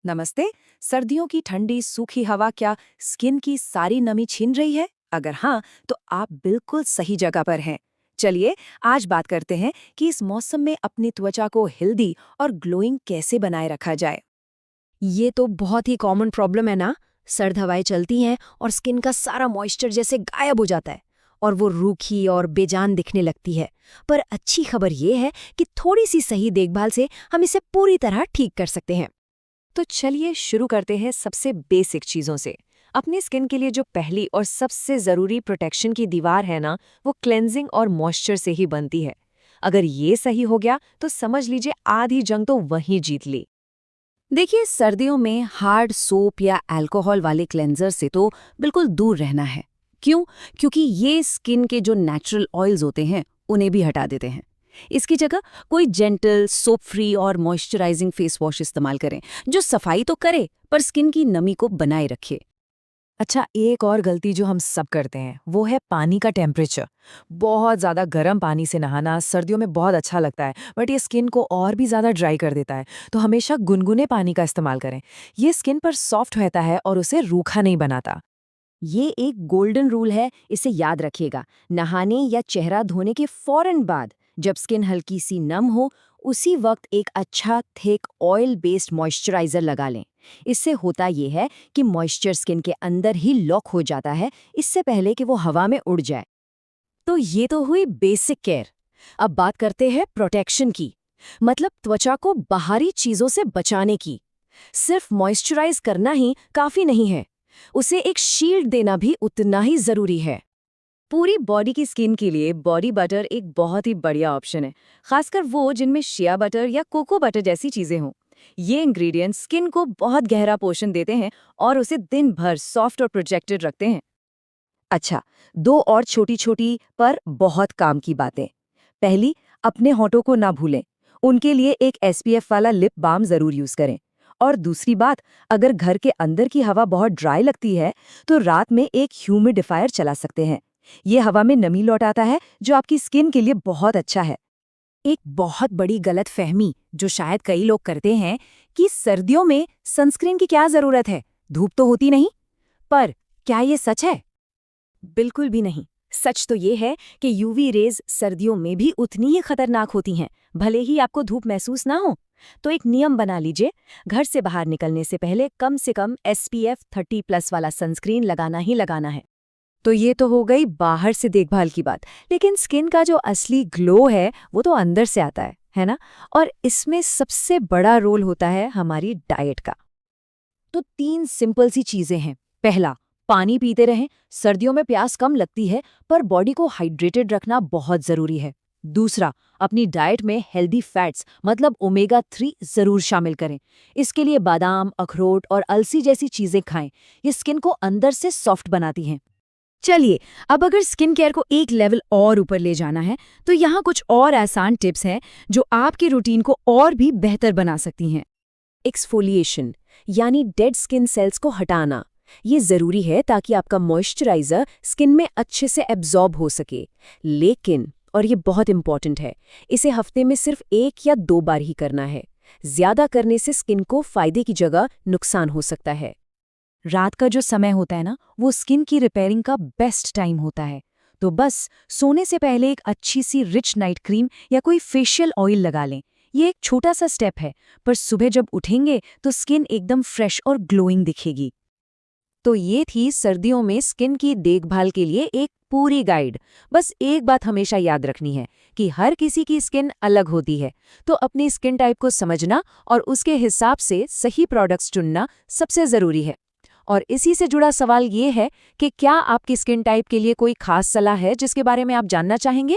नमस्ते। सर्दियों की ठंडी सूखी हवा क्या स्किन की सारी नमी छीन रही है? अगर हाँ, तो आप बिल्कुल सही जगह पर हैं। चलिए आज बात करते हैं कि इस मौसम में अपनी त्वचा को हेल्दी और ग्लोइंग कैसे बनाए रखा जाए। ये तो बहुत ही कॉमन प्रॉब्लम है ना। सर्द हवाएं चलती हैं और स्किन का सारा मॉइस्चर जैसे गायब हो जाता है और वो रूखी और बेजान दिखने लगती है। पर अच्छी खबर ये है कि थोड़ी सी सही देखभाल से हम इसे पूरी तरह ठीक कर सकते हैं। तो चलिए शुरू करते हैं सबसे बेसिक चीज़ों से। अपनी स्किन के लिए जो पहली और सबसे ज़रूरी प्रोटेक्शन की दीवार है ना, वो क्लेंजिंग और मॉइस्चर से ही बनती है। अगर ये सही हो गया तो समझ लीजिए आधी जंग तो वहीं जीत ली। देखिए, सर्दियों में हार्ड सोप या अल्कोहल वाले क्लेंजर से तो बिल्कुल दूर रहना है। क्यों? क्योंकि ये स्किन के जो नेचुरल ऑयल्स होते हैं उन्हें भी हटा देते हैं। इसकी जगह कोई जेंटल सोप फ्री और मॉइस्चराइजिंग फेस वॉश इस्तेमाल करें, जो सफाई तो करे पर स्किन की नमी को बनाए रखे। अच्छा, एक और गलती जो हम सब करते हैं वो है पानी का टेम्परेचर। बहुत ज़्यादा गर्म पानी से नहाना सर्दियों में बहुत अच्छा लगता है, बट ये स्किन को और भी ज़्यादा ड्राई कर देता है। तो हमेशा गुनगुने पानी का इस्तेमाल करें। ये स्किन पर सॉफ्ट रहता है और उसे रूखा नहीं बनाता। ये एक गोल्डन रूल है, इसे याद रखिएगा। नहाने या चेहरा धोने के फौरन बाद जब स्किन हल्की सी नम हो, उसी वक्त एक अच्छा थिक ऑयल बेस्ड मॉइस्चराइजर लगा लें। इससे होता ये है कि मॉइस्चर स्किन के अंदर ही लॉक हो जाता है, इससे पहले कि वो हवा में उड़ जाए। तो ये तो हुई बेसिक केयर। अब बात करते हैं प्रोटेक्शन की, मतलब त्वचा को बाहरी चीजों से बचाने की। सिर्फ मॉइस्चराइज करना ही काफी नहीं है, उसे एक शील्ड देना भी उतना ही जरूरी है। पूरी बॉडी की स्किन के लिए बॉडी बटर एक बहुत ही बढ़िया ऑप्शन है, खासकर वो जिनमें शिया बटर या कोको बटर जैसी चीजें हों। ये इंग्रेडिएंट्स स्किन को बहुत गहरा पोषण देते हैं और उसे दिन भर सॉफ्ट और प्रोटेक्टेड रखते हैं। अच्छा, दो और छोटी छोटी पर बहुत काम की बातें। पहली, अपने होठों को ना भूलें। उनके लिए एक एसपीएफ वाला लिप बाम जरूर यूज करें। और दूसरी बात, अगर घर के अंदर की हवा बहुत ड्राई लगती है तो रात में एक ह्यूमिडिफायर चला सकते हैं। ये हवा में नमी लौटाता है, जो आपकी स्किन के लिए बहुत अच्छा है। एक बहुत बड़ी गलत फहमी जो शायद कई लोग करते हैं कि सर्दियों में सनस्क्रीन की क्या जरूरत है, धूप तो होती नहीं। पर क्या ये सच है? बिल्कुल भी नहीं। सच तो ये है कि यूवी रेज सर्दियों में भी उतनी ही खतरनाक होती हैं, भले ही आपको धूप महसूस ना हो। तो एक नियम बना लीजिए, घर से बाहर निकलने से पहले कम से कम SPF 30+ वाला सनस्क्रीन लगाना ही लगाना है। तो ये तो हो गई बाहर से देखभाल की बात, लेकिन स्किन का जो असली ग्लो है वो तो अंदर से आता है ना? और इसमें सबसे बड़ा रोल होता है हमारी डाइट का। तो 3 सिंपल सी चीजें हैं। पहला, पानी पीते रहें। सर्दियों में प्यास कम लगती है, पर बॉडी को हाइड्रेटेड रखना बहुत जरूरी है। दूसरा, अपनी डाइट में हेल्दी फैट्स मतलब ओमेगा 3 जरूर शामिल करें। इसके लिए बादाम, अखरोट और अलसी जैसी चीजें खाएं। ये स्किन को अंदर से सॉफ्ट बनाती हैं। चलिए, अब अगर स्किन केयर को एक लेवल और ऊपर ले जाना है, तो यहाँ कुछ और आसान टिप्स हैं जो आपके रूटीन को और भी बेहतर बना सकती हैं। एक्सफोलिएशन यानी डेड स्किन सेल्स को हटाना, ये जरूरी है ताकि आपका मॉइस्चराइजर स्किन में अच्छे से एब्जॉर्ब हो सके। लेकिन, और ये बहुत इंपॉर्टेंट है, इसे हफ्ते में सिर्फ 1 या 2 बार ही करना है। ज्यादा करने से स्किन को फायदे की जगह नुकसान हो सकता है। रात का जो समय होता है ना, वो स्किन की रिपेयरिंग का बेस्ट टाइम होता है। तो बस सोने से पहले एक अच्छी सी रिच नाइट क्रीम या कोई फेशियल ऑयल लगा लें। ये एक छोटा सा स्टेप है, पर सुबह जब उठेंगे तो स्किन एकदम फ्रेश और ग्लोइंग दिखेगी। तो ये थी सर्दियों में स्किन की देखभाल के लिए एक पूरी गाइड। बस एक बात हमेशा याद रखनी है कि हर किसी की स्किन अलग होती है, तो अपनी स्किन टाइप को समझना और उसके हिसाब से सही प्रोडक्ट्स चुनना सबसे ज़रूरी है। और इसी से जुड़ा सवाल ये है कि क्या आपकी स्किन टाइप के लिए कोई खास सलाह है जिसके बारे में आप जानना चाहेंगे?